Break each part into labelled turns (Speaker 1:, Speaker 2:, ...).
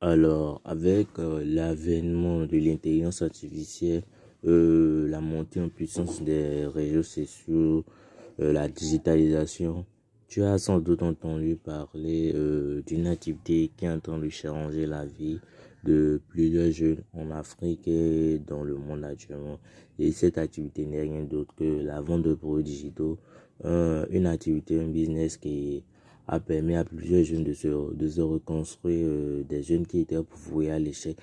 Speaker 1: Alors, avec l'avènement de l'intelligence artificielle, la montée en puissance des réseaux sociaux, la digitalisation, tu as sans doute entendu parler d'une activité qui est en train de changer la vie de plusieurs jeunes en Afrique et dans le monde actuellement. Et cette activité n'est rien d'autre que la vente de produits digitaux, une activité, un business qui a permis à plusieurs jeunes de se reconstruire, des jeunes qui étaient voués à l'échec,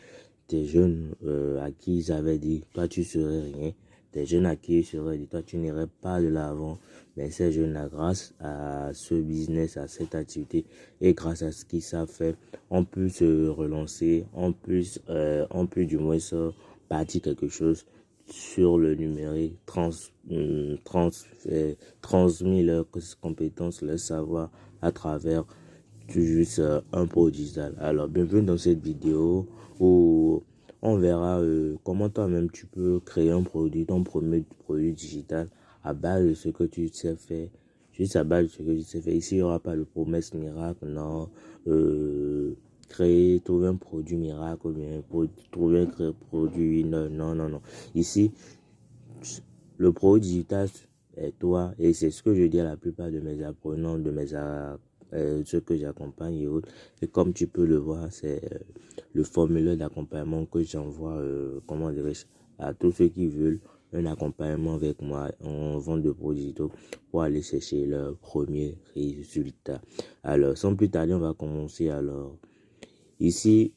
Speaker 1: des jeunes à qui ils avaient dit, toi tu serais rien, des jeunes à qui ils seraient dit, toi tu n'irais pas de l'avant. Mais ces jeunes-là, grâce à ce business, à cette activité et grâce à ce qu'ils savent faire, on peut se relancer, on peut du moins se bâtir quelque chose sur le numérique, transmis leurs compétences, leur savoir à travers tout juste un produit digital. Alors, bienvenue dans cette vidéo où on verra comment toi-même tu peux créer un produit, ton premier produit digital à base de ce que tu sais faire. Juste à base de ce que tu sais faire. Ici, il n'y aura pas de promesse miracle, non. Trouver un produit miracle, ou bien trouver un produit, non, non, non, non. Ici, le produit digital est toi, et c'est ce que je dis à la plupart de mes apprenants, ceux que j'accompagne et autres. Et comme tu peux le voir, c'est le formulaire d'accompagnement que j'envoie, comment dirais-je, à tous ceux qui veulent un accompagnement avec moi en vente de produits digitaux pour aller chercher leur premier résultat. Alors, sans plus tarder, on va commencer. Alors, ici,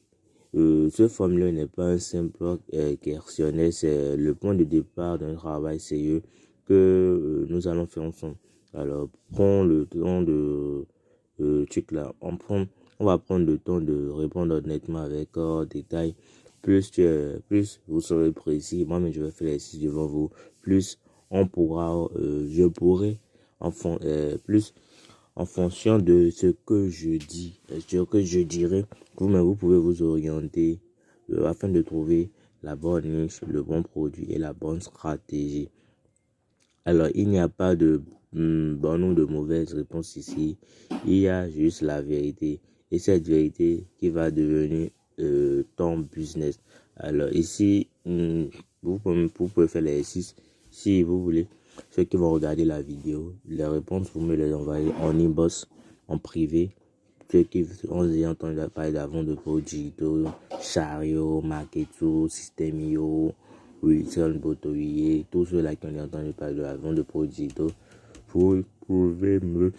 Speaker 1: ce formulaire n'est pas un simple questionnaire, c'est le point de départ d'un travail sérieux que nous allons faire ensemble. Alors, prends le temps de là. On va prendre le temps de répondre honnêtement avec détail. Plus vous serez précis, moi-même je vais faire l'exercice devant vous. Plus je pourrai, plus en fonction de ce que je dis, ce que je dirais, vous-même vous pouvez vous orienter afin de trouver la bonne niche, le bon produit et la bonne stratégie. Alors, il n'y a pas de bonne ou de mauvaise réponse ici. Il y a juste la vérité. Et cette vérité qui va devenir ton business. Alors, ici, vous pouvez faire l'exercice si vous voulez. Ceux qui vont regarder la vidéo, les réponses, vous me les envoyez en inbox, en privé. Ceux qui ont déjà entendu parler d'avant de produits digitaux, Chariot, Marketo, Systemio, Wilson, Botoyer, tous ceux-là qui ont entendu parler de la vente de produits digitaux, vous pouvez me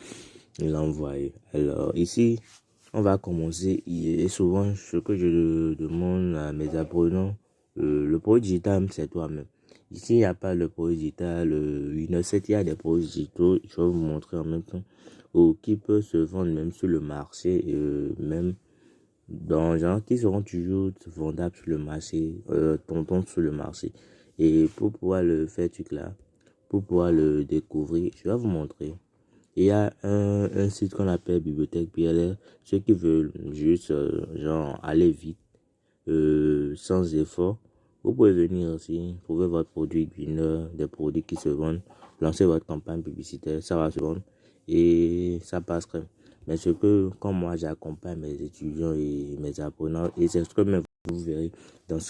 Speaker 1: l'envoyer. Alors, ici, on va commencer. Et souvent, ce que je demande à mes apprenants, le produit digital, c'est toi-même. Ici, il n'y a pas le produit digital, il y a des produits digitaux, je vais vous montrer en même temps, qui peuvent se vendre même sur le marché, même dans genre qui seront toujours vendables sur le marché, tontons sur le marché. Et pour pouvoir le faire là, pour pouvoir le découvrir, je vais vous montrer. Il y a un site qu'on appelle Bibliothèque PLR. Ceux qui veulent juste genre aller vite, sans effort, vous pouvez venir aussi, trouver votre produit winner, des produits qui se vendent, lancer votre campagne publicitaire, ça va se vendre et ça passe crème. Mais ce que, comme moi, j'accompagne mes étudiants et mes apprenants, et c'est ce que même vous verrez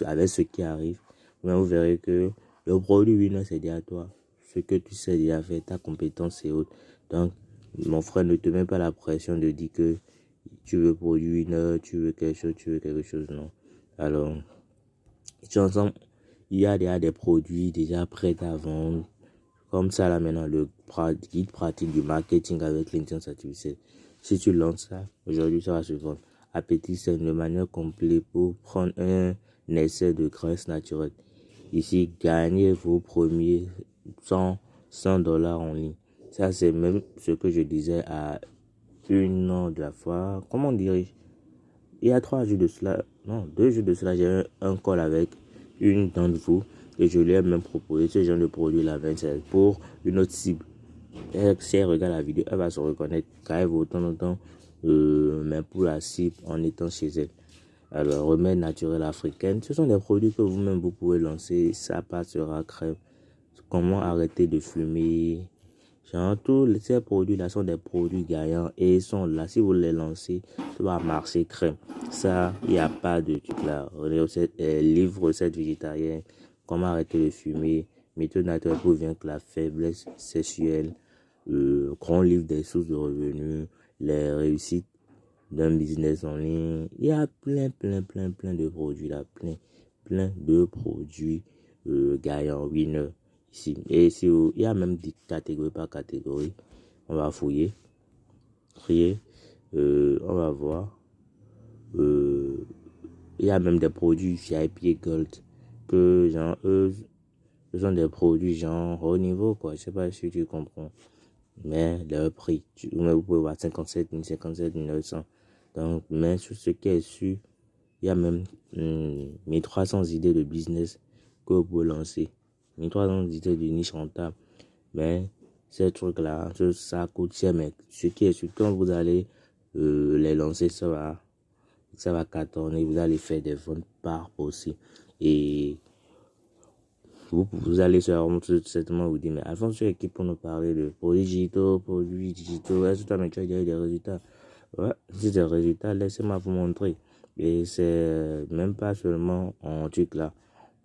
Speaker 1: avec ce qui arrive, vous verrez que le produit winner, c'est déjà toi. Ce que tu sais déjà faire, ta compétence et autres. Donc, mon frère, ne te met pas la pression de dire que tu veux produit winner, tu veux quelque chose, non. Alors, ensemble, il y a déjà des produits déjà prêts à vendre. Comme ça, là, maintenant, le guide pratique du marketing avec l'intelligence artificielle. Si tu lances ça, aujourd'hui, ça va se vendre. Appétit, c'est de manière complète pour prendre un essai de graisse naturelle. Ici, gagnez vos premiers 100 dollars en ligne. Ça, c'est même ce que je disais à une an de la fois. Comment dirais-je? Il y a 3 jours de cela, non, 2 jours de cela, j'ai un call avec une d'entre vous et je lui ai même proposé ce genre de produit la 27 pour une autre cible. Si elle regarde la vidéo, elle va se reconnaître car elle veut de temps en temps, mais pour la cible en étant chez elle. Alors, remède naturel africaine, ce sont des produits que vous-même vous pouvez lancer, ça passera crème. Comment arrêter de fumer, Genre, ces produits-là sont des produits gagnants et ils sont là. Si vous les lancez, ça va marcher crème. Ça, il n'y a pas de truc là. Livre recette végétarienne, comment arrêter de fumer, méthode naturelle pour vaincre la faiblesse sexuelle, grand livre des sources de revenus, les réussites d'un business en ligne. Il y a plein de produits là, plein de produits gagnants, winner ici. Et si il y a même des catégories par catégorie. On va fouiller, trier, on va voir. Il y a même des produits VIP et Gold que genre eux, ce sont des produits genre haut niveau quoi. Je sais pas si tu comprends. Mais leur prix, vous pouvez voir 57 000, 57 900. Donc, mais sur ce qui est sûr, il y a même 1300 idées de business que vous pouvez lancer. 1300 idées de niche rentable. Mais ces trucs-là, ça coûte cher. Mais ce qui est sûr, quand vous allez les lancer, ça va cartonner. Vous allez faire des ventes par aussi. Et vous allez certainement vous dire, mais Alphonse, tu es qui pour nous parler de produits digitaux, est-ce que toi, tu as des résultats? Ouais, si des résultats, laissez-moi vous montrer. Et c'est même pas seulement en truc là,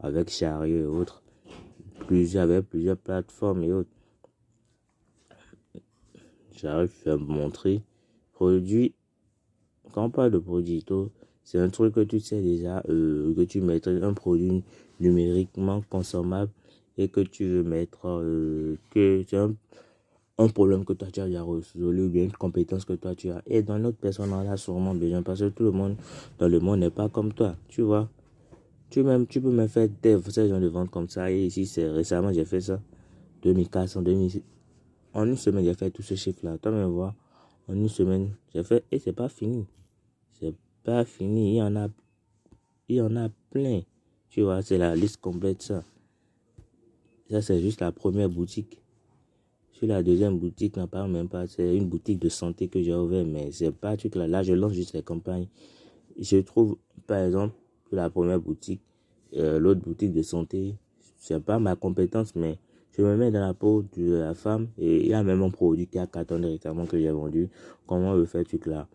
Speaker 1: avec Chariot et autres, avec plusieurs plateformes et autres. J'arrive à vous montrer. Produits, quand on parle de produits digitaux, c'est un truc que tu sais déjà, que tu mettrais un produit numériquement consommable et que tu veux mettre, que c'est un problème que toi tu as déjà résolu ou bien une compétence que toi tu as. Et dans notre personne, on a sûrement besoin parce que tout le monde dans le monde n'est pas comme toi, tu vois. Tu peux me faire ces gens de vente comme ça. Et ici, c'est récemment, j'ai fait ça. 2400, 2000. En une semaine, j'ai fait tout ce chiffre-là. Toi, me vois. En une semaine, j'ai fait. Et c'est pas fini. C'est pas fini. Il y en a plein. Tu vois, c'est la liste complète, ça. Ça, c'est juste la première boutique. Sur la deuxième boutique, n'en parle même pas. C'est une boutique de santé que j'ai ouvert, mais c'est pas un truc là. Là, je lance juste les campagnes. Je trouve, par exemple, que la première boutique, l'autre boutique de santé, c'est pas ma compétence, mais je me mets dans la peau de la femme et il y a même un produit qui a cartonné récemment que j'ai vendu. Comment le faire, truc là?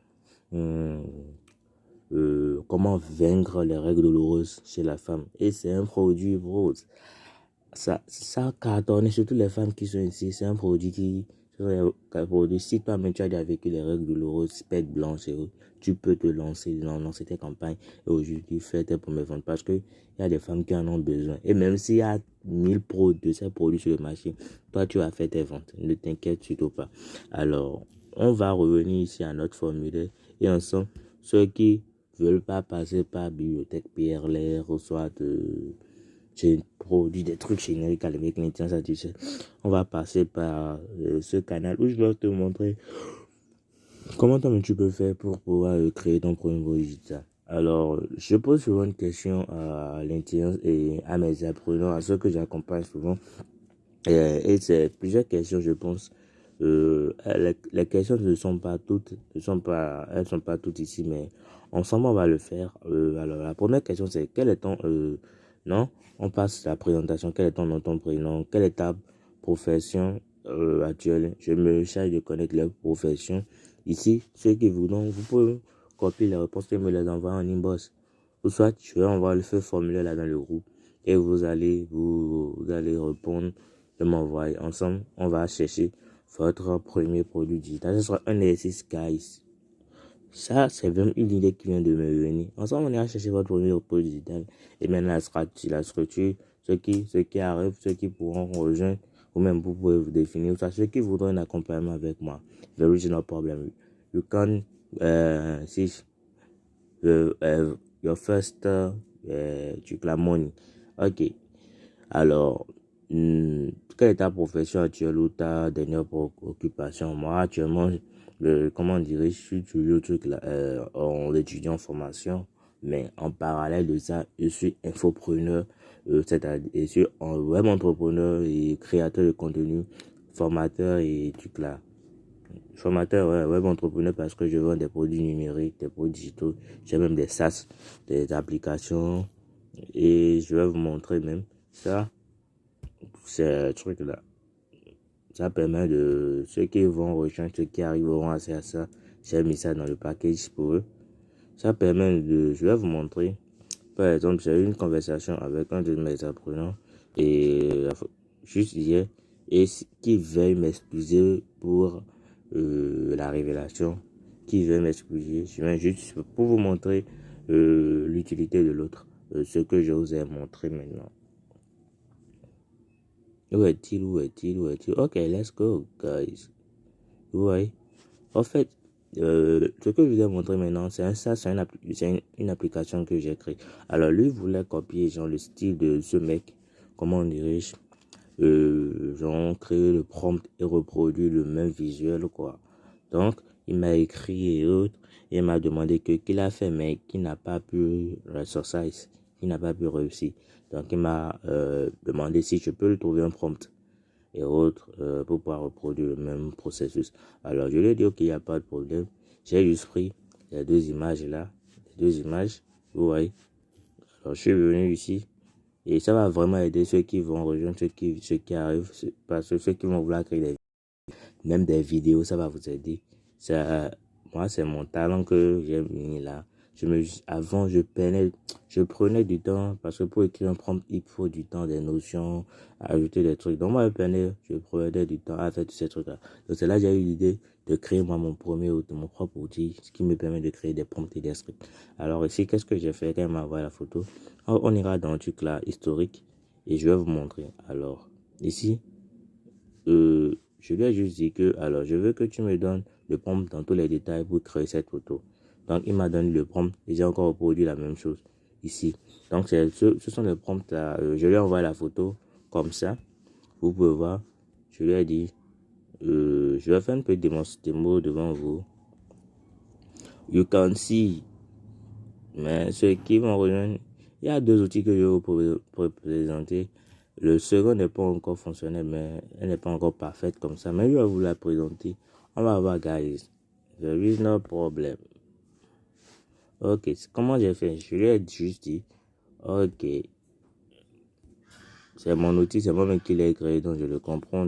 Speaker 1: Comment vaincre les règles douloureuses chez la femme. Et c'est un produit rose. Ça a cartonné, surtout les femmes qui sont ici. C'est un produit si toi-même tu as déjà vécu les règles douloureuses, pète blanche et autres, tu peux te lancer tes campagnes et aujourd'hui faire tes premières ventes parce que il y a des femmes qui en ont besoin. Et même s'il y a 1000 de ces produits sur le marché, toi tu vas faire tes ventes. Ne t'inquiète surtout pas. Alors, on va revenir ici à notre formulaire et ensemble, ceux qui veulent pas passer par bibliothèque PRLR ou soit j'ai produit des trucs génériques avec l'intelligence artificielle. On va passer par ce canal où je vais te montrer comment tu peux faire pour pouvoir créer ton premier produit digital. Alors, je pose souvent une question à l'intelligence et à mes apprenants, à ceux que j'accompagne souvent. Et c'est plusieurs questions, je pense. Les questions elles sont pas toutes ici, mais ensemble on va le faire. Alors la première question c'est quel est ton non, on passe à la présentation. Quel est ton nom, ton prénom, quelle est ta profession actuelle. Je me charge de connaître leur profession. Ici, ceux qui voudront, vous pouvez copier les réponses et me les envoyer en inbox. Ou soit je vais envoyer le formulaire là dans le groupe et vous allez répondre de m'envoyer. Ensemble, on va chercher votre premier produit digital. Ce sera un exercice, guys. Ça, c'est vraiment une idée qui vient de me venir. Ensemble, on ira chercher votre premier produit digital. Et maintenant, la structure, ceux qui arrivent, ceux qui pourront rejoindre, ou même vous pouvez vous définir. Ça, ceux qui voudront un accompagnement avec moi. There is no problem. You can see your first money. Ok. Alors, quelle est ta profession actuelle ou ta dernière occupation? Moi, actuellement, je suis toujours en étudiant en formation, mais en parallèle de ça, je suis infopreneur, c'est-à-dire, je suis un web entrepreneur et créateur de contenu, formateur et truc là. Formateur, ouais, web entrepreneur parce que je vends des produits numériques, des produits digitaux, j'ai même des SaaS, des applications et je vais vous montrer même ça. C'est un truc là. Ça permet de ceux qui vont rejoindre, ceux qui arriveront à ça. J'ai mis ça dans le package pour eux. Ça permet de, je vais vous montrer. Par exemple, j'ai eu une conversation avec un de mes apprenants et juste hier et qui veuille m'excuser pour la révélation, qui veut m'excuser. Je viens juste pour vous montrer l'utilité de l'autre, ce que je vous ai montré maintenant. Où est-il? Ok, let's go, guys. Vous voyez? En fait, ce que je vous ai montré maintenant, c'est une application que j'ai créée. Alors, lui voulait copier genre le style de ce mec, comment on dirige, genre créer le prompt et reproduire le même visuel, quoi. Donc, il m'a écrit et autres, et il m'a demandé qu'il a fait, mais qu'il n'a pas pu ressourcer, qu'il n'a pas pu réussir. Donc, il m'a demandé si je peux lui trouver un prompt et autres pour pouvoir reproduire le même processus. Alors, je lui ai dit, ok, il n'y a pas de problème. J'ai juste pris les deux images là, les deux images, vous voyez. Alors, je suis venu ici et ça va vraiment aider ceux qui vont rejoindre, ceux qui arrivent, parce que ceux qui vont vouloir créer même des vidéos, ça va vous aider. Ça, moi, c'est mon talent que j'ai mis là. Avant, je prenais du temps parce que pour écrire un prompt, il faut du temps, des notions, ajouter des trucs. Donc, moi, je prenais du temps à faire tous ces trucs-là. Donc, c'est là que j'ai eu l'idée de créer moi mon propre outil, ce qui me permet de créer des prompts et des scripts. Alors, ici, qu'est-ce que j'ai fait quand il m'a envoyé la photo? On ira dans le truc là, historique, et je vais vous montrer. Alors, ici, je lui ai juste dit que, alors, je veux que tu me donnes le prompt dans tous les détails pour créer cette photo. Donc, il m'a donné le prompt et j'ai encore reproduit la même chose ici. Donc, ce sont les prompts là. Je lui ai envoyé la photo comme ça. Vous pouvez voir. Je lui ai dit, je vais faire une petite démo devant vous. You can see. Mais ceux qui vont rejoindre, il y a deux outils que je vais vous présenter. Le second n'est pas encore fonctionnel, mais elle n'est pas encore parfaite comme ça. Mais je vais vous la présenter. On va voir, guys. There is no problem. Ok, comment j'ai fait? Je lui ai juste dit, ok, c'est mon outil, c'est moi-même qui l'ai créé, donc je le comprends.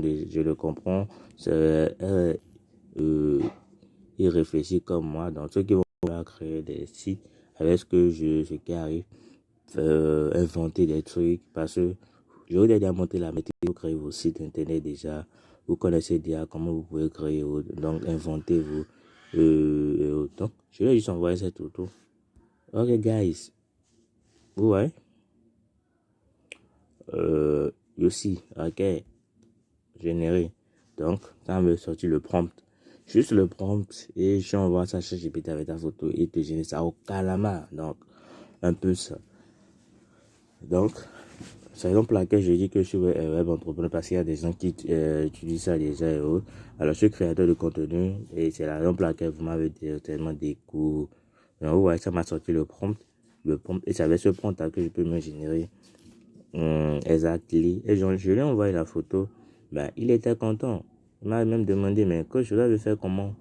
Speaker 1: Il réfléchit comme moi. Donc ceux qui vont créer des sites avec ce qui arrive, inventer des trucs, parce que je vous ai déjà montré la méthode pour créer vos sites internet déjà. Vous connaissez déjà comment vous pouvez créer, donc inventez-vous. Donc, je vais juste envoyer cette photo. Ok, guys. Vous voyez? Aussi, ok. Générer. Donc, ça me sortir le prompt. Juste le prompt et je envoie ça chez GPT avec ta photo et te génère ça au calamar. Donc, un peu ça. Donc, c'est exemple pour laquelle je dis que je suis web entrepreneur parce qu'il y a des gens qui utilisent ça déjà et autres. Alors, je suis créateur de contenu et c'est la raison pour laquelle vous m'avez tellement des cours. Donc, vous voyez, ça m'a sorti le prompt. Et c'est avec ce prompt que je peux me générer exactement. Et je lui ai envoyé la photo. Ben, il était content. Il m'a même demandé, mais que je l'avais fait comment?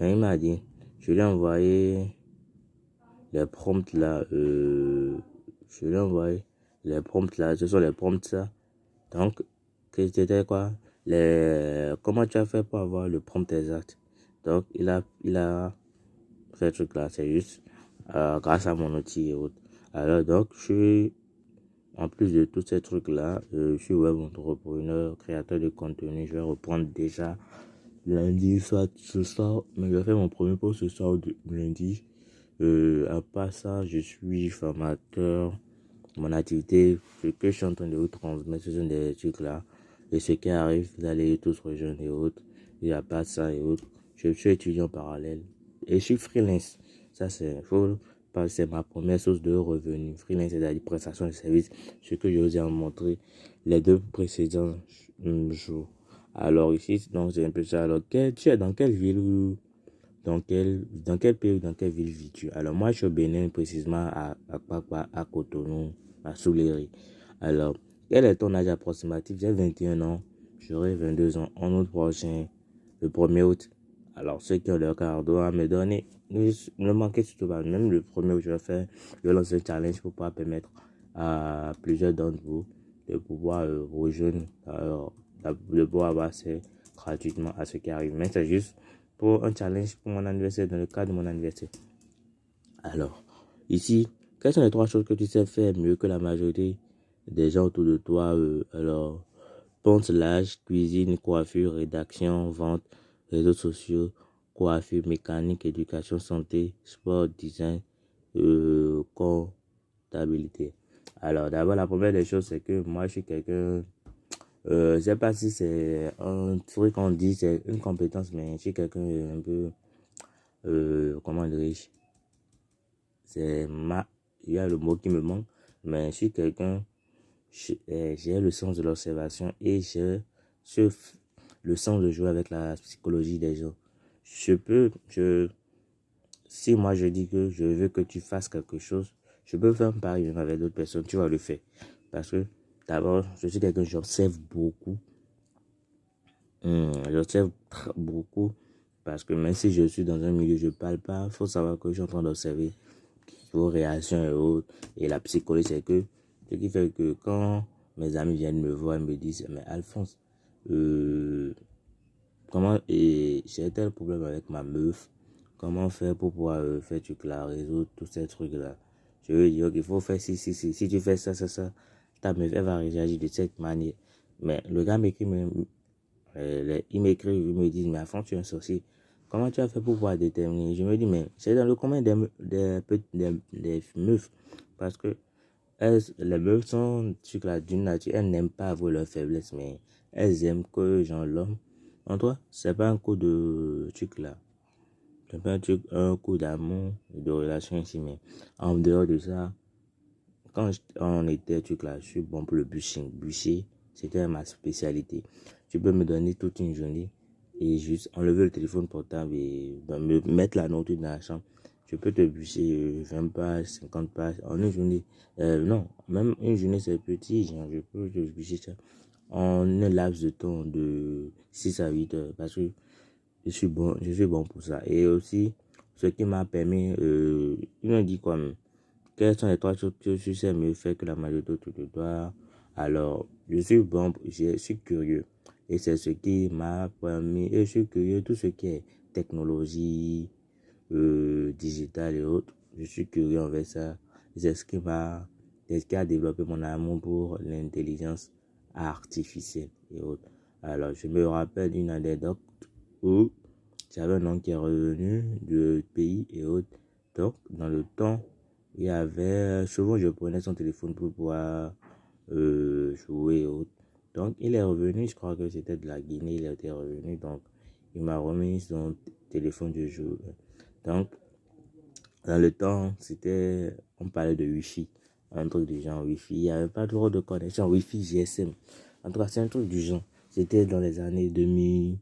Speaker 1: Et il m'a dit, je lui ai envoyé les prompts là. Je lui ai envoyé les prompts là. Ce sont les prompts ça. Donc, c'était quoi? Comment tu as fait pour avoir le prompt exact? Donc, il a fait ce truc là. C'est juste grâce à mon outil et autres. Alors, donc, en plus de tous ces trucs-là, je suis web entrepreneur, créateur de contenu. Je vais reprendre déjà lundi, soit ce soir, mais je vais faire mon premier post ce soir de lundi. À part ça, je suis formateur. Mon activité, ce que je suis en train de vous transmettre, ce sont des trucs-là. Et ce qui arrive, vous allez tous rejoindre et autres. Il n'y a pas ça et autres. Je suis étudiant parallèle. Et je suis freelance. Ça, c'est ma première source de revenus. Freelance, c'est-à-dire prestation de services. Ce que je vous ai montré les deux précédents jours. Alors ici, donc c'est un peu ça. Alors, tu es dans quelle ville ou dans quel pays ou dans quelle ville vis-tu? Alors, moi, je suis au Bénin, précisément à Cotonou, à Souleri. Alors, quel est ton âge approximatif? J'ai 21 ans, j'aurai 22 ans en août prochain, le 1er août. Alors, ceux qui ont leur carte doivent me donner. Ne manquez surtout pas. Même le 1er août, je vais lancer un challenge pour pouvoir permettre à plusieurs d'entre vous de pouvoir rejoindre, de pouvoir avoir accès gratuitement à ce qui arrive. Mais c'est juste pour un challenge pour mon anniversaire, dans le cadre de mon anniversaire. Alors, ici, quelles sont les 3 choses que tu sais faire mieux que la majorité des gens autour de toi? Alors, poncelage, cuisine, coiffure, rédaction, vente, réseaux sociaux, coiffure, mécanique, éducation, santé, sport, design, comptabilité. Alors, d'abord, la première des choses, c'est que moi, je suis quelqu'un, je sais pas si c'est un truc qu'on dit, c'est une compétence, mais je suis quelqu'un un peu, comment dirais-je, il y a le mot qui me manque, mais je suis quelqu'un, j'ai le sens de l'observation et j'ai le sens de jouer avec la psychologie des gens. Si moi je dis que je veux que tu fasses quelque chose, je peux faire un pari avec d'autres personnes, tu vas le faire. Parce que d'abord, je suis quelqu'un, j'observe beaucoup. J'observe beaucoup parce que même si je suis dans un milieu, je parle pas, il faut savoir que je suis en train d'observer vos réactions et autres. Et la psychologie, c'est que ce qui fait que quand mes amis viennent me voir et me disent, mais Alphonse, comment, et j'ai tel problème avec ma meuf, comment faire pour pouvoir faire truc là, résoudre tous ces trucs là. Je veux dire qu'il faut faire si tu fais ça, ta meuf elle va réagir de cette manière. Mais le gars m'écrit, il m'écrit, il me dit, mais Alphonse, tu es un sorcier. Comment tu as fait pour pouvoir déterminer? Je me dis, mais c'est dans le commun des meufs. Parce que les meufs sont d'une nature, elles n'aiment pas avoir leur faiblesse, mais elles aiment que genre l'homme. En toi, c'est pas un coup de truc là. C'est pas un coup d'amour, de relation ici, mais en dehors de ça, quand on était truc là, je suis bon pour le bûcher. Bûcher, c'était ma spécialité. Tu peux me donner toute une journée et juste enlever le téléphone portable et me mettre la nourriture dans la chambre. Je peux te bûcher 20 pages, 50 pages en une journée. Non, même une journée c'est petit, genre, je peux te bûcher ça en un laps de temps de 6 à 8 heures parce que je suis bon pour ça. Et aussi, ce qui m'a permis, ils m'ont dit quoi même, quelles sont les 3 choses que tu sais mieux faire que la majorité autour de toi? Alors, je suis bon, je suis curieux. Et c'est ce qui m'a permis, et je suis curieux, tout ce qui est technologie, digital et autres. Je suis curieux envers ça. C'est ce qui a développé mon amour pour l'intelligence artificielle et autres. Alors, je me rappelle une anecdote où j'avais un oncle qui est revenu du pays et autres. Donc, dans le temps, il y avait, souvent je prenais son téléphone pour pouvoir jouer et autres. Donc, il est revenu, je crois que c'était de la Guinée, il était revenu, donc il m'a remis son téléphone de jeu. Donc, dans le temps, on parlait de Wi-Fi, un truc du genre Wi-Fi. Il n'y avait pas trop de connexion Wi-Fi GSM. En tout cas, c'est un truc du genre. C'était dans les années 2000,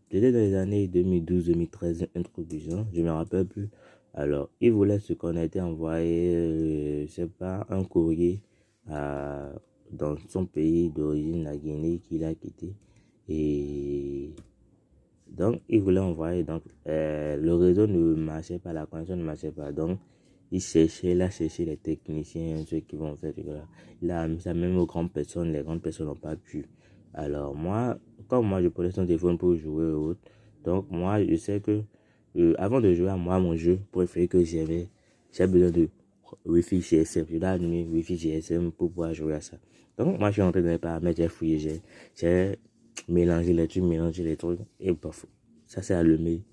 Speaker 1: c'était dans les années 2012-2013, un truc du genre. Je ne me rappelle plus. Alors, il voulait se connecter, envoyer, je sais pas, un courrier dans son pays d'origine, la Guinée, qu'il a quitté. Et donc, il voulait envoyer. Donc, le réseau ne marchait pas, la connexion ne marchait pas. Donc, il a cherché les techniciens, ceux qui vont faire. Il a mis ça même aux grandes personnes. Les grandes personnes n'ont pas pu. Alors, moi, comme moi, je prenais son téléphone pour jouer ou autre. Donc, moi, je sais que avant de jouer à moi, mon jeu préféré que j'ai besoin de Wi-Fi GSM. Je dois allumer Wi-Fi GSM pour pouvoir jouer à ça. Donc, moi, je suis entré dans les paramètres, j'ai fouillé, j'ai mélangé les trucs. Et parfois, ça s'est allumé.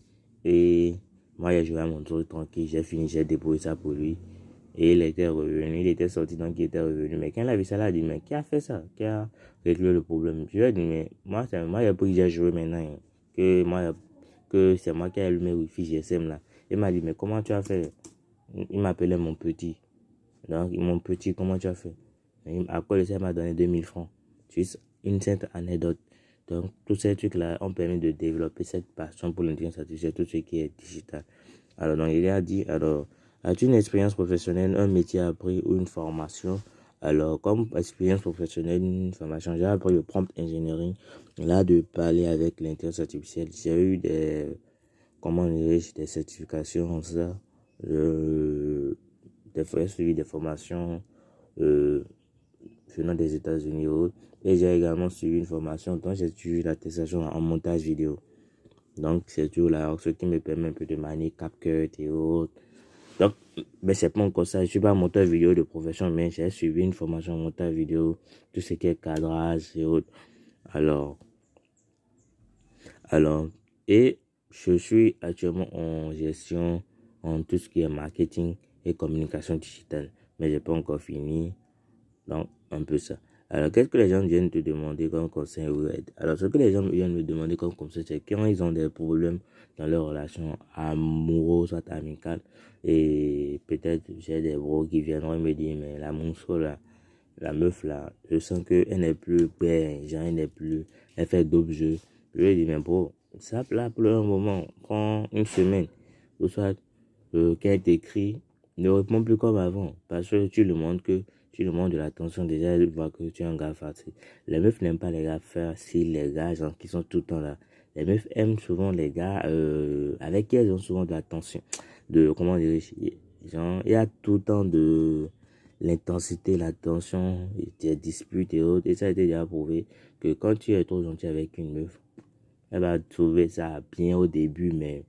Speaker 1: Et moi, j'ai joué à mon truc tranquille. J'ai fini, j'ai déposé ça pour lui. Et il était revenu, il était sorti, donc il était revenu. Mais quand il a vu ça, il a dit, mais qui a fait ça? Qui a réglé le problème? Je lui ai dit, mais moi, il y a pas que j'ai joué maintenant. Hein. Que c'est moi qui ai allumé le Wi-Fi GSM là. Il m'a dit, mais comment tu as fait? Il m'appelait mon petit. Donc, mon petit, comment tu as fait? À quoi il m'a donné 2000 francs. Juste une simple anecdote. Donc, tous ces trucs-là ont permis de développer cette passion pour l'intelligence artificielle, tout ce qui est digital. Alors, donc, il a dit, alors, as-tu une expérience professionnelle, un métier appris ou une formation? Alors, comme expérience professionnelle, une formation, j'ai appris le prompt engineering. Là, de parler avec l'intelligence artificielle. J'ai eu des certifications en ça. J'ai suivi des formations venant des États-Unis et autres. Et j'ai également suivi une formation dont j'ai suivi l'attestation en montage vidéo. Donc, c'est tout là, ce qui me permet un peu de manier CapCut et autres. Donc, mais c'est pas encore ça. Je suis pas monteur vidéo de profession, mais j'ai suivi une formation en montage vidéo, tout ce qui est cadrage et autres. Alors, et je suis actuellement en gestion en tout ce qui est marketing et communication digitale, mais j'ai pas encore fini. Donc, un peu ça. Alors, qu'est-ce que les gens viennent te demander comme conseil ou aide? Alors, ce que les gens viennent me demander comme conseil, c'est quand ils ont des problèmes dans leur relation amoureuse, soit amicale, et peut-être j'ai des bros qui viendront me dire, mais la monstre là, la meuf là, je sens qu'elle n'est plus belle, genre elle n'est plus, elle fait d'autres jeux. Je lui ai dit, mais bro, ça là pour un moment, prends une semaine, ou soit qu'elle t'écrit, ne réponds plus comme avant, parce que tu lui montres de l'attention, déjà elle voit que tu es un gars facile. Les meufs n'aiment pas les gars faciles, les gars genre, qui sont tout le temps là. Les meufs aiment souvent les gars avec qui elles ont souvent de l'attention, de, comment dire, genre, il y a tout le temps de l'intensité, la tension, des disputes et autres. Et ça a été déjà prouvé que quand tu es trop gentil avec une meuf, elle va trouver ça bien au début, mais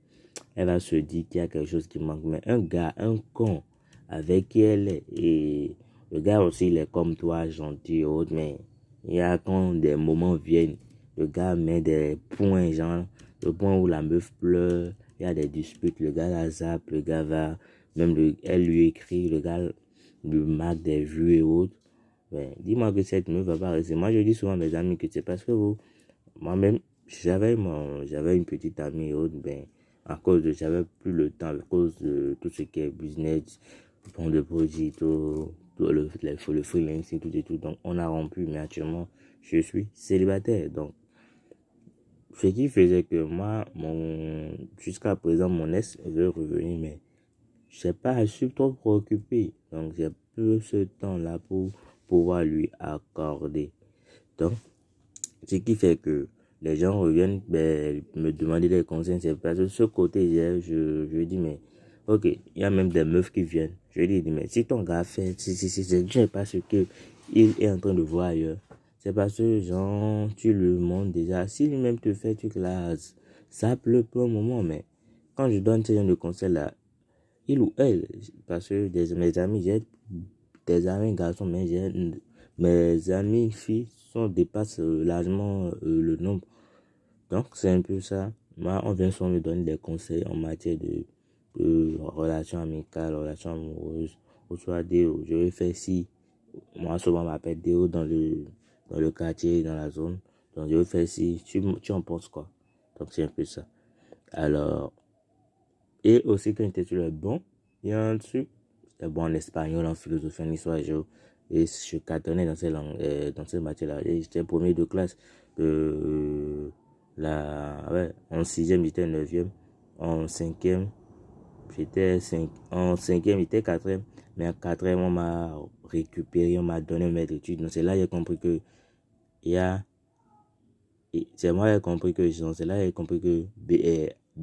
Speaker 1: elle va se dire qu'il y a quelque chose qui manque. Mais un gars, un con, avec qui elle est, et le gars aussi, il est comme toi, gentil et autres, mais il y a quand des moments viennent, le gars met des points, genre, le point où la meuf pleure, il y a des disputes, le gars la zappe, le gars va, elle lui écrit, le gars lui marque des vues et autres. Ben, dis-moi que cette meuf va pas rester. Moi, je dis souvent à mes amis que c'est parce que vous, moi-même, j'avais une petite amie et autres, ben, j'avais plus le temps à cause de tout ce qui est business, vente de produits, tout le freelancing, tout et tout. Donc, on a rompu, mais actuellement, je suis célibataire. Donc, ce qui faisait que moi, jusqu'à présent, mon ex veut revenir, mais je suis trop préoccupé. Donc, j'ai peu ce temps-là pour pouvoir lui accorder. Donc, ce qui fait que les gens reviennent me demander des conseils. C'est parce que ce côté, je dis, mais ok, il y a même des meufs qui viennent. Je lui dis, mais si ton gars fait, si, c'est pas ce qu'il est en train de voir ailleurs. C'est parce que, genre, tu lui montres déjà. Si lui-même te fait, tu classes. Ça pleut pour un moment, mais quand je donne ce genre de conseils là, il ou elle, parce que mes amis, j'ai des amis garçons, mais mes amis filles dépassent largement le nombre. Donc, c'est un peu ça. Moi, on vient souvent me donner des conseils en matière de relations amicales, relations amoureuses, ou soit Déo. Je vais faire si, moi, souvent, on m'appelle Déo dans le quartier, dans la zone. Donc, je vais faire si, tu en penses quoi? Donc, c'est un peu ça. Alors, et aussi, quand j'étais sur le bon, il y a un truc, c'était bon en espagnol, en philosophie, en histoire, et je cartonnais dans ces langues, dans ces matières-là. Et j'étais premier de classe de en sixième, j'étais neuvième, en cinquième, en cinquième, j'étais quatrième, mais en quatrième, on m'a récupéré, on m'a donné un maître d'études. Donc, c'est là que j'ai compris que il y a, c'est moi qui ai compris que, c'est là que j'ai compris que B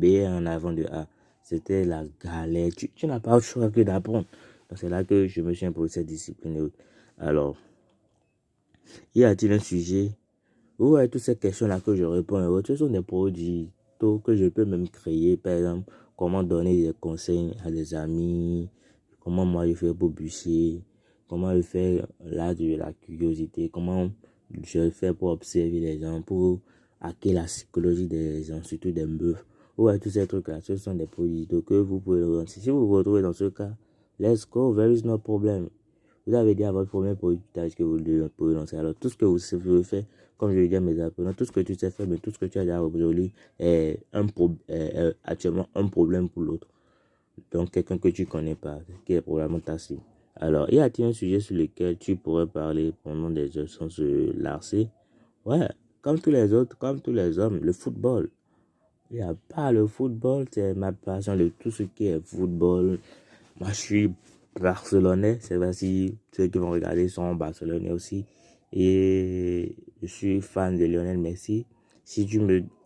Speaker 1: est en avant de A. C'était la galère. Tu n'as pas le choix que d'apprendre. Donc, c'est là que je me suis imposé cette discipline. Alors, y a-t-il un sujet où toutes ces questions-là que je réponds, ce sont des produits que je peux même créer. Par exemple, comment donner des conseils à des amis, comment moi je fais pour bûcher, comment je fais là de la curiosité, comment je fais pour observer les gens, pour hacker la psychologie des gens, surtout des meufs. Ouais, tous ces trucs-là, ce sont des produits que vous pouvez lancer. Si vous vous retrouvez dans ce cas, let's go, there is no problem. Vous avez dit à votre premier productage que vous pouvez lancer. Alors, tout ce que vous savez faire, comme je l'ai dit à mes apprenants, tout ce que tu sais faire, mais tout ce que tu as déjà résolu est actuellement un problème pour l'autre. Donc, quelqu'un que tu connais pas, qui est probablement ta cible. Alors, y a-t-il un sujet sur lequel tu pourrais parler pendant des heures sans se lasser? Ouais, comme tous les autres, comme tous les hommes, le football. Il n'y a pas le football, c'est ma passion de tout ce qui est football. Moi, je suis barcelonais, c'est vrai si ceux qui vont regarder sont barcelonais aussi. Et je suis fan de Lionel Messi.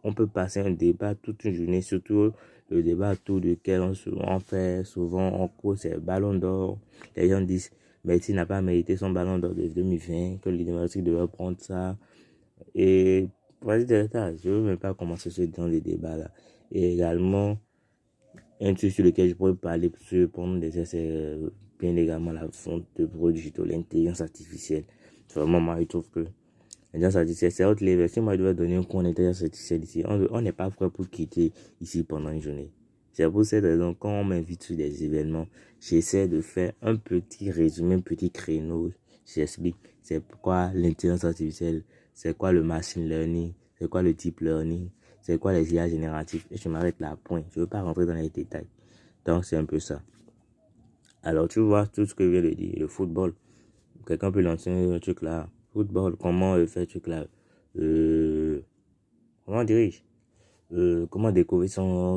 Speaker 1: On peut passer un débat toute une journée, surtout le débat autour duquel on fait souvent, on cause c'est Ballon d'Or. Les gens disent, Messi n'a pas mérité son ballon d'or de 2020, que l'université devait prendre ça. Et vas-y, je ne veux même pas commencer ce genre de débat là. Et également, un truc sur lequel je pourrais parler pendant des heures, c'est bien également la fonte de produits digitaux, l'intelligence artificielle. Vraiment, moi, je trouve que l'intelligence artificielle, c'est autre level. Si moi, je devais donner un cours d'intelligence artificielle ici, on n'est pas prêt pour quitter ici pendant une journée. C'est pour cette raison, quand on m'invite sur des événements, j'essaie de faire un petit résumé, un petit créneau. J'explique c'est quoi l'intelligence artificielle, c'est quoi le machine learning, c'est quoi le deep learning, c'est quoi les IA génératifs. Et je m'arrête là, point. Je ne veux pas rentrer dans les détails. Donc, c'est un peu ça. Alors, tu vois tout ce que je viens de dire, le football. Quelqu'un peut lancer un truc là. Football, comment faire un truc là comment dirige comment découvrir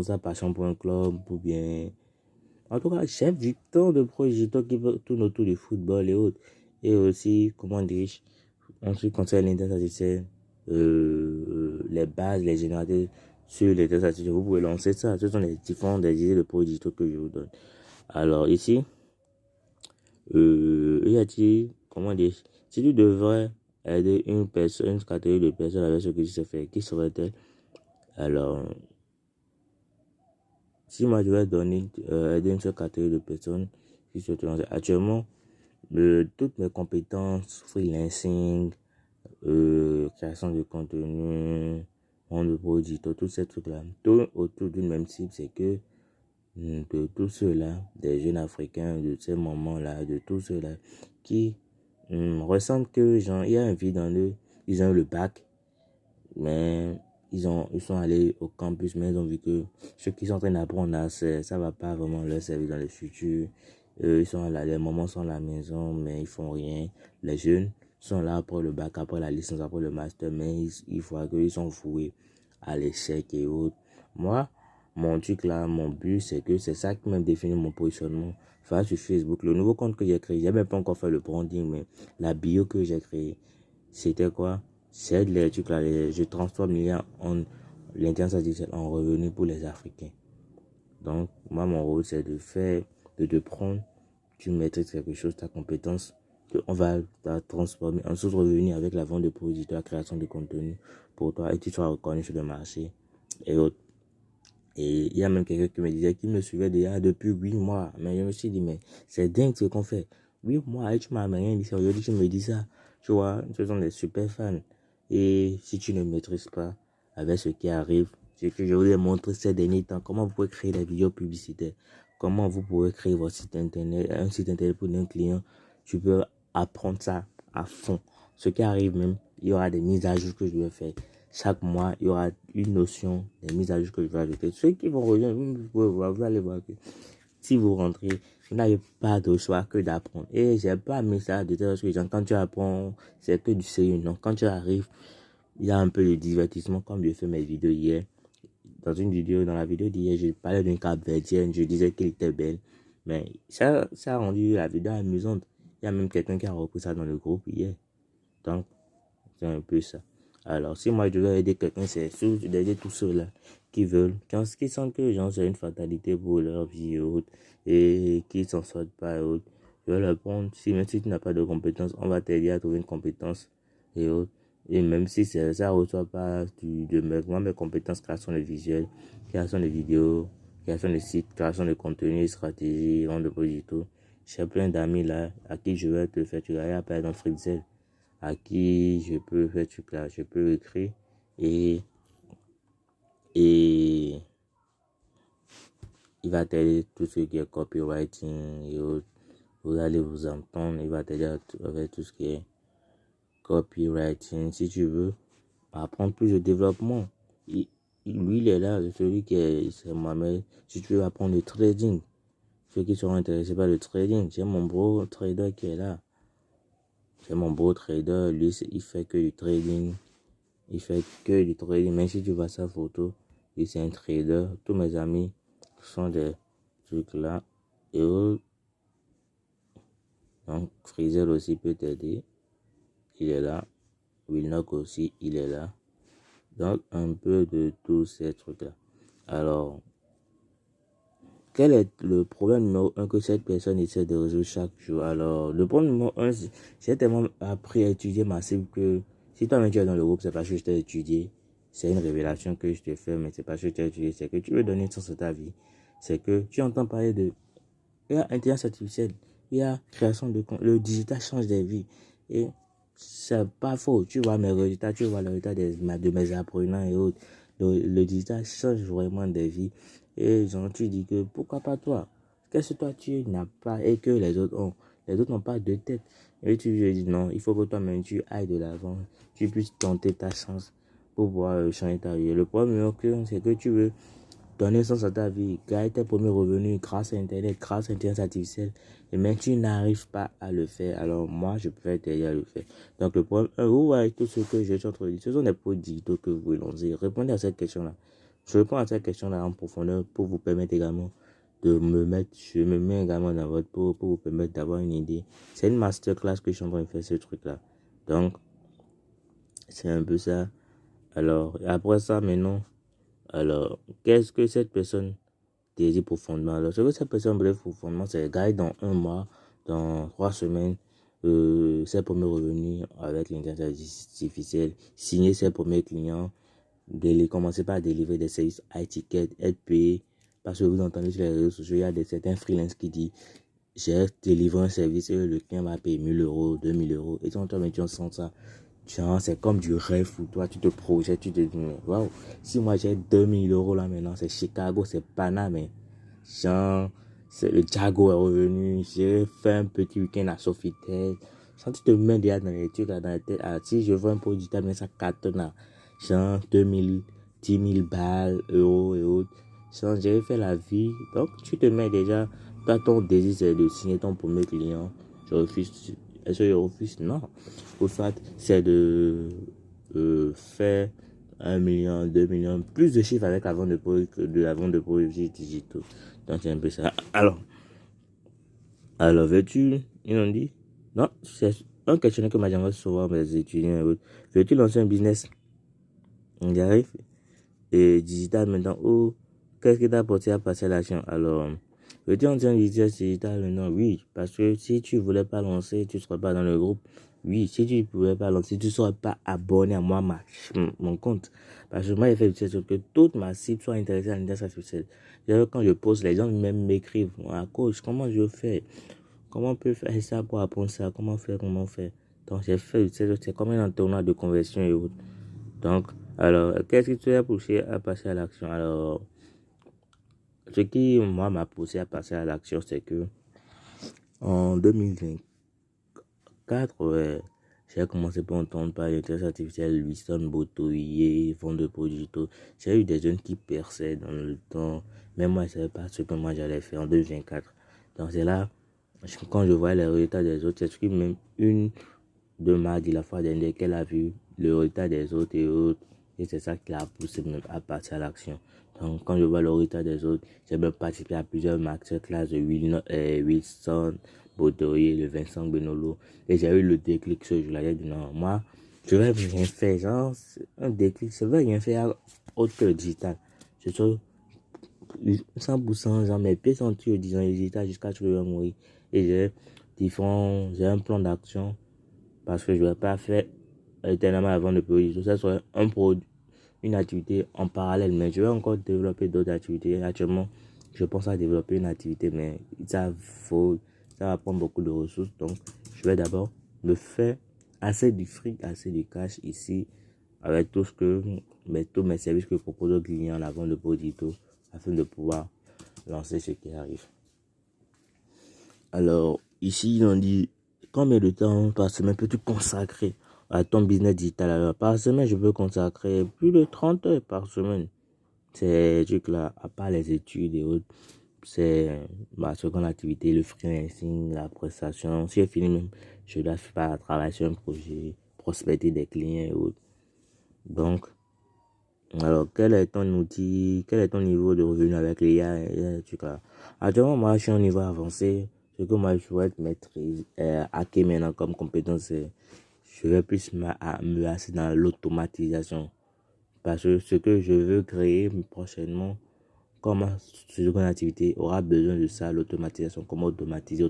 Speaker 1: sa passion pour un club ou bien... En tout cas, chef du temps de projets qui tourne autour du football et autres. Et aussi, comment dirige un truc concernant l'intelligence artificielle, les bases, les générateurs sur l'intelligence artificielle. Vous pouvez lancer ça. Ce sont les différents des idées de projets que je vous donne. Alors ici, il a dit, comment dire, si tu devrais aider une personne, une catégorie de personnes avec ce que tu sais faire, qui serait-elle? Alors, si moi je vais aider une seule catégorie de personnes qui se lancent actuellement, toutes mes compétences, freelancing, création de contenu, monde de produits, tous ces trucs-là, tout autour d'une même cible, c'est que de tous ceux-là, des jeunes Africains, de ces moments-là, de tous ceux-là qui ressentent que genre, il y a un vide dans eux, ils ont eu le bac, mais ils sont allés au campus, mais ils ont vu que ce qu'ils sont en train d'apprendre là, ça va pas vraiment leur servir dans le futur. Ils sont là, les moments sont à la maison, mais ils font rien. Les jeunes sont là après le bac, après la licence, après le master, mais ils voient qu'ils sont voués à l'échec et autres. Moi, mon truc là, mon but, c'est que c'est ça qui m'a défini mon positionnement. Enfin, sur Facebook, le nouveau compte que j'ai créé, j'ai même pas encore fait le branding, mais la bio que j'ai créée, c'était quoi? C'est les trucs là, je transforme l'intelligence artificielle en revenu pour les Africains. Donc, moi, mon rôle, c'est de te prendre, tu maîtrises quelque chose, ta compétence, on va la transformer en source de revenu avec la vente de produits, la création de contenu pour toi et tu seras reconnu sur le marché et autres. Et il y a même quelqu'un qui me disait qu'il me suivait déjà depuis 8 mois. Mais je me suis dit, mais c'est dingue ce qu'on fait. 8 mois et tu m'as rien dit ça. Aujourd'hui, tu me dis ça. Tu vois, ce sont des super fans. Et si tu ne maîtrises pas avec ce qui arrive, c'est que je vous ai montré ces derniers temps, comment vous pouvez créer des vidéos publicitaires, comment vous pouvez créer votre site internet, un site internet pour un client. Tu peux apprendre ça à fond. Ce qui arrive même, il y aura des mises à jour que je vais faire. Chaque mois, il y aura une notion des mises à jour que je vais ajouter. Ceux qui vont rejoindre, vous allez voir que si vous rentrez, vous n'avez pas de choix que d'apprendre. Et j'ai pas mis ça de telle sorte que quand tu apprends, c'est que du sérieux. Non, quand tu arrives, il y a un peu de divertissement comme j'ai fait mes vidéos hier. Dans la vidéo d'hier, je parlais d'une Cap-Verdienne, je disais qu'elle était belle. Mais ça a rendu la vidéo amusante. Il y a même quelqu'un qui a repris ça dans le groupe hier. Donc, c'est un peu ça. Alors, si moi je devais aider quelqu'un, c'est d'aider tous ceux-là qui veulent, qui sentent que genre, c'est une fatalité pour leur vie et autres, et qui s'en sortent pas et autres. Je vais leur prendre, même si tu n'as pas de compétences, on va t'aider à trouver une compétence et autres. Et même si ça ne reçoit pas moi, mes compétences, création de visuels, création de vidéos, création de sites, création de contenu, stratégie, vente de produits, tout. J'ai plein d'amis là à qui je vais te faire, tu vas par exemple Fritzel à qui je peux faire ce truc là, je peux écrire et il va t'aider tout ce qui est copywriting et autres. Vous allez vous entendre, il va t'aider avec tout ce qui est copywriting. Si tu veux apprendre plus de développement, lui il est là, celui qui est, c'est Mohamed. Si tu veux apprendre le trading, ceux qui seront intéressés par le trading, j'ai mon bro trader qui est là. C'est mon beau trader, lui, il fait que du trading. Il fait que du trading. Même si tu vois sa photo, lui, c'est un trader. Tous mes amis sont des trucs là. Et eux, donc, Frizel aussi peut t'aider. Il est là. Wilnock aussi, il est là. Donc, un peu de tous ces trucs là. Alors, quel est le problème numéro un que cette personne essaie de résoudre chaque jour? Alors, le problème numéro un, j'ai tellement appris à étudier ma cible que si toi-même tu es dans le groupe, c'est parce que je t'ai étudié. C'est une révélation que je te fais, mais c'est parce que je t'ai étudié. C'est que tu veux donner un sens à ta vie. C'est que tu entends parler de... Il y a intelligence artificielle, il y a création de compte. Le digital change des vies. Et c'est pas faux. Tu vois mes résultats, tu vois le résultat de mes apprenants et autres. Le digital change vraiment des vies. Et genre, tu dis que pourquoi pas toi? Qu'est-ce que toi tu n'as pas et que les autres ont? Les autres n'ont pas de tête. Et tu lui dis non, il faut que toi-même tu ailles de l'avant. Tu puisses tenter ta chance pour pouvoir changer ta vie. Le problème, c'est que tu veux donner sens à ta vie, gagner tes premiers revenus grâce à Internet, grâce à l'intelligence artificielle, et même tu n'arrives pas à le faire, alors moi, je peux t'aider à le faire. Donc, le problème, vous voyez tout ce que je suis en train de dire, ce sont des produits digitaux que vous voulez lancer. Répondez à cette question-là. Je réponds à cette question-là en profondeur pour vous permettre également de me mettre, je me mets également dans votre peau pour vous permettre d'avoir une idée. C'est une masterclass que je suis en train de faire ce truc-là. Donc, c'est un peu ça. Alors, après ça, maintenant, alors, qu'est-ce que cette personne désire profondément? Alors, ce que cette personne voudrait profondément, c'est gagner dans un mois, dans 3 semaines, ses premiers revenus avec l'intelligence artificielle, signer ses premiers clients, commencer par délivrer des services à étiquette, être payé. Parce que vous entendez sur les réseaux sociaux, il y a certains freelances qui disent j'ai délivré un service et le client m'a payé 1000 euros, 2000 euros. Et toi, mais tu sens ça. Genre, c'est comme du rêve pour toi, tu te projettes, tu te dis, waouh, si moi j'ai 2000 euros là maintenant, c'est Chicago, c'est Panama, mais genre, c'est le Jago est revenu, j'ai fait un petit week-end à Sofitel. Genre, tu te mets déjà dans les trucs là, dans la tête, ah, si je veux un produit digital, mais ça cartonne là, genre 2000, 10 000 balles, euros et autres. Genre, j'ai fait la vie, donc tu te mets déjà, toi, ton désir c'est de signer ton premier client. Je refuse, est-ce que je refuse? Non. Au fait, c'est de faire 1 million, 2 millions, plus de chiffres avec la vente de produits que de la vente de produits digitaux. Donc, c'est un peu ça. Alors veux-tu, ils ont dit, non, c'est un questionnaire que j'aimerais souvent mes étudiants. Veux-tu lancer un business? On y arrive. Et digital maintenant, oh, qu'est-ce qui t'a porté à passer à l'action? Alors, veux-tu lancer un business digital maintenant? Oui, parce que si tu voulais pas lancer, tu ne serais pas dans le groupe. Oui, si tu ne pouvais pas lancer, tu ne serais pas abonné à moi, mon compte. Parce que moi, j'ai fait le que toute ma cible soit intéressée à l'intelligence artificielle. Quand je pose, les gens même m'écrivent, à cause, comment je fais? Comment on peut faire ça pour apprendre ça? Comment faire? Comment faire? Donc, j'ai fait, c'est comme un entonnoir de conversion et autres. Donc, alors, qu'est-ce qui t'a poussé à passer à l'action? Alors, ce qui, moi, m'a poussé à passer à l'action, c'est que en 2024, ouais, j'ai commencé par entendre parler d'intelligence artificielle, Wilson Botoyer, vente de produits digitaux. J'ai eu des jeunes qui perçaient dans le temps. Même moi, je ne savais pas ce que moi j'allais faire en 2024. Donc, c'est là, quand je vois les résultats des autres, c'est ce qui même une de m'a dit la fois dernière qu'elle a vu le résultat des autres et autres. Et c'est ça qui l'a poussé même à passer à l'action. Donc, quand je vois le résultat des autres, j'ai même participé à plusieurs masterclass de Wilson, Bodoye, le Vincent Benolo. Et j'ai eu le déclic ce jour-là. J'ai dit non, moi, je vais rien faire. Genre, un déclic, je vais rien faire autre que le digital. Je suis 100%, genre, mes pieds sont tuyaux, disons, le digital jusqu'à ce que je vais mourir. Et j'ai un plan d'action parce que je ne vais pas faire éternellement avant de produire. Ça serait un produit, une activité en parallèle, mais je vais encore développer d'autres activités. Actuellement, je pense à développer une activité, mais ça va prendre beaucoup de ressources. Donc, je vais d'abord me faire assez du fric, assez du cash ici, avec tous mes services que je propose aux clients, la vente de produits, afin de pouvoir lancer ce qui arrive. Alors, ici, on dit combien de temps par semaine peux-tu consacrer à ton business digital? Alors, par semaine, je peux consacrer plus de 30 heures par semaine. Ces trucs-là, à part les études et autres, c'est ma seconde activité, le freelancing, la prestation. Si j'ai fini même, je dois faire travailler sur un projet, prospecter des clients et autres. Donc, alors, quel est ton outil, quel est ton niveau de revenu avec les IA et tout cas? Actuellement, moi, je suis au niveau avancé. Ce que moi, je souhaite maîtriser, acquérir maintenant comme compétence, c'est je vais plus me lancer dans l'automatisation. Parce que ce que je veux créer prochainement comment sur une activité aura besoin de ça, l'automatisation, comment automatiser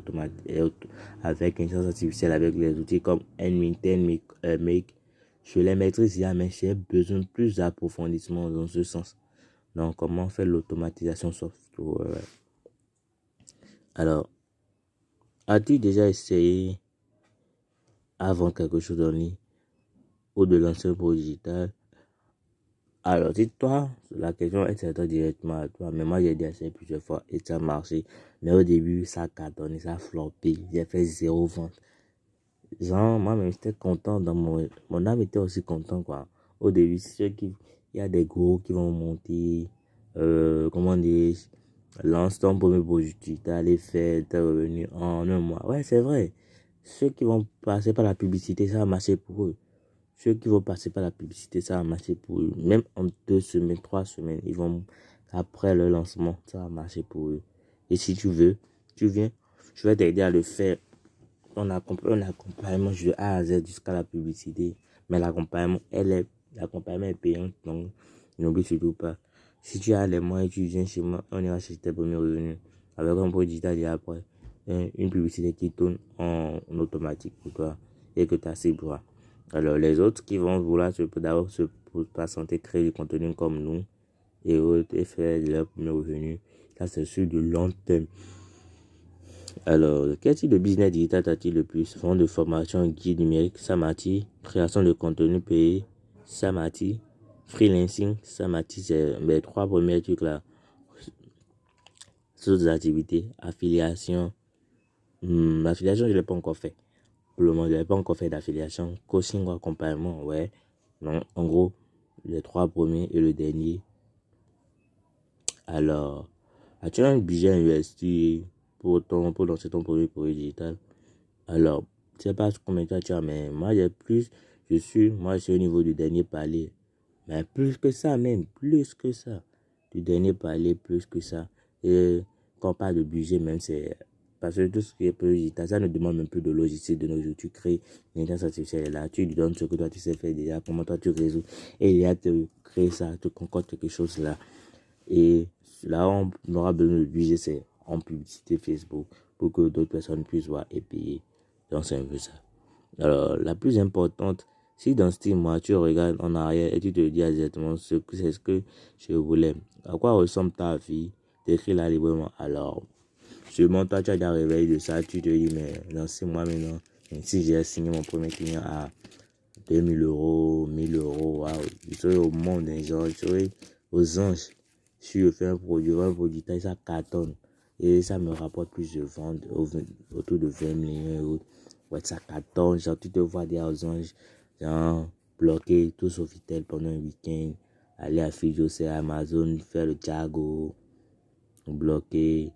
Speaker 1: avec intelligence artificielle, avec les outils comme Nminten, Make. Je les maîtrise déjà, mais j'ai besoin de plus d'approfondissement dans ce sens. Donc, comment faire l'automatisation software? Alors, as-tu déjà essayé avant quelque chose en ligne ou de lancer un produit digital? Alors, dis-toi, la question est certainement directement à toi. Mais moi, j'ai déjà essayé plusieurs fois et ça a marché. Mais au début, ça a cartonné, ça a floppé. J'ai fait 0 vente. Genre, moi-même, j'étais content dans mon âme était aussi content, quoi. Au début, il y a des gros qui vont monter, comment dire, lance ton premier produit digital et fait tes revenus en un mois. Ouais, c'est vrai. Ceux qui vont passer par la publicité, ça va marcher pour eux. Ceux qui vont passer par la publicité, ça va marcher pour eux. Même en 2 semaines, 3 semaines, après le lancement, ça va marcher pour eux. Et si tu veux, tu viens, je vais t'aider à le faire. On a un accompagnement de A à Z jusqu'à la publicité. Mais l'accompagnement est payant, donc n'oublie surtout pas. Si tu as les moyens, tu viens chez moi, on ira chercher tes premiers revenus. Avec un produit digital et après, une publicité qui tourne en automatique pour toi et que tu as ses droits. Alors, les autres qui vont vouloir d'abord se patienter, créer du contenu comme nous et faire leur premier revenu, ça c'est sur du long terme. Alors, quel type de business digital t'attire le plus? Fonds de formation, guide numérique, ça m'attire. Création de contenu payé, ça m'attire. Freelancing, ça m'attire. C'est mes 3 premiers trucs là. Sources d'activité, affiliation. L'affiliation, je ne l'ai pas encore fait. Pour le moment, je n'ai pas encore fait d'affiliation. Coaching ou accompagnement, ouais. Non, en gros, les 3 premiers et le dernier. Alors, as-tu un budget investi pour lancer ton premier produit digital? Alors, je ne sais pas combien de temps tu as, mais moi, je suis au niveau du dernier palier. Mais plus que ça, même, plus que ça. Du dernier palier, plus que ça. Et quand on parle de budget, même, c'est. Parce que tout ce qui est produit digital, ça ne demande même plus de logiciel de nos jours. Tu crées une intelligence artificielle là, tu lui donnes ce que toi tu sais faire déjà, comment toi tu résous. Et il a te créer ça, te concorde quelque chose là. Et là, on aura besoin de budget, c'est en publicité Facebook pour que d'autres personnes puissent voir et payer. Donc, c'est un peu ça. Alors, la plus importante, si dans ce mois, tu regardes en arrière et tu te dis exactement c'est ce que je voulais, à quoi ressemble ta vie, t'écris là librement. Alors, sûrement, toi, tu as déjà réveillé de ça, tu te dis, mais dans 6 mois maintenant, si j'ai signé mon premier client à 2000 euros, 1000 euros, waouh, je serai au monde, hein, genre, je serai aux anges. Si je fais un produit, ça cartonne. Et ça me rapporte plus de ventes, autour de 20 millions d'euros. Ouais, ça cartonne, genre, tu te vois des aux anges, genre, bloquer tout Sofitel pendant un week-end, aller à Fiji, c'est Amazon, faire le Jago, bloquer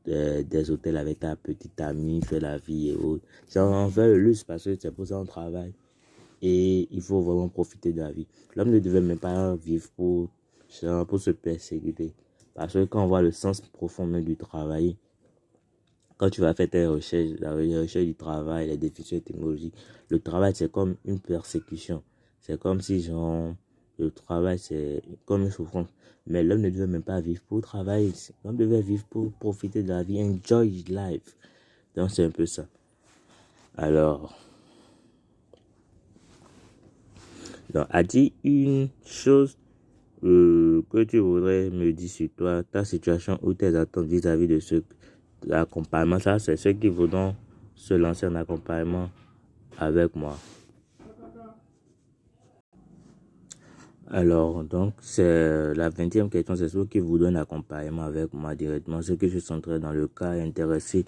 Speaker 1: des hôtels avec ta petite amie, faire la vie et autres. Genre, on fait le luxe parce que c'est pour ça qu'on travaille. Et il faut vraiment profiter de la vie. L'homme ne devait même pas vivre pour se persécuter. Parce que quand on voit le sens profond même du travail, quand tu vas faire tes recherches, la recherche du travail, les définitions technologiques, le travail c'est comme une persécution. C'est comme si genre, le travail c'est comme une souffrance. Mais l'homme ne devait même pas vivre pour travailler. L'homme devait vivre pour profiter de la vie, enjoy life. Donc c'est un peu ça. Alors, as-tu une chose que tu voudrais me dire sur toi, ta situation ou tes attentes vis-à-vis de l'accompagnement? Ça, c'est ceux qui voudront se lancer en accompagnement avec moi. Alors, donc, c'est la 20e question, c'est ceux qui voudront un accompagnement avec moi directement, ceux qui se sentiraient dans le cas intéressés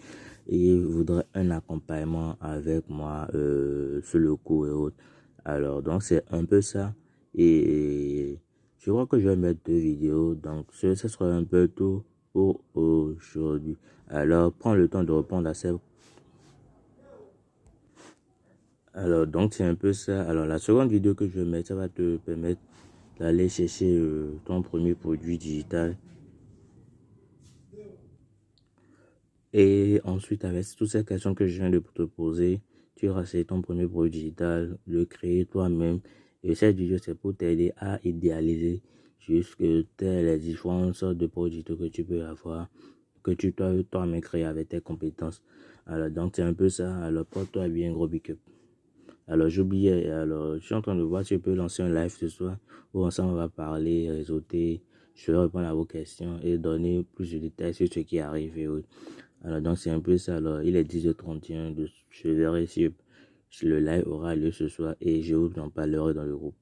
Speaker 1: et voudraient un accompagnement avec moi sur le cours et autres. Alors, donc, c'est un peu ça. Et je crois que je vais mettre 2 vidéos, donc ce sera un peu tout pour aujourd'hui. Alors, prends le temps de répondre à ces. Alors, donc, c'est un peu ça. Alors, la seconde vidéo que je vais mettre, ça va te permettre d'aller chercher ton premier produit digital. Et ensuite, avec toutes ces questions que je viens de te poser, tu iras chercher ton premier produit digital, le créer toi-même. Et cette vidéo, c'est pour t'aider à idéaliser juste que les différentes sortes de produits que tu peux avoir, que tu dois toi-même créer avec tes compétences. Alors, donc, c'est un peu ça. Alors, porte-toi bien, gros big up. Alors, j'oubliais, alors, je suis en train de voir si je peux lancer un live ce soir où ensemble on va parler, réseauter. Je vais répondre à vos questions et donner plus de détails sur ce qui arrive et autres. Alors, donc, c'est un peu ça. Alors, il est 10h31. Je verrai si le live aura lieu ce soir et je vous en parlerai dans le groupe.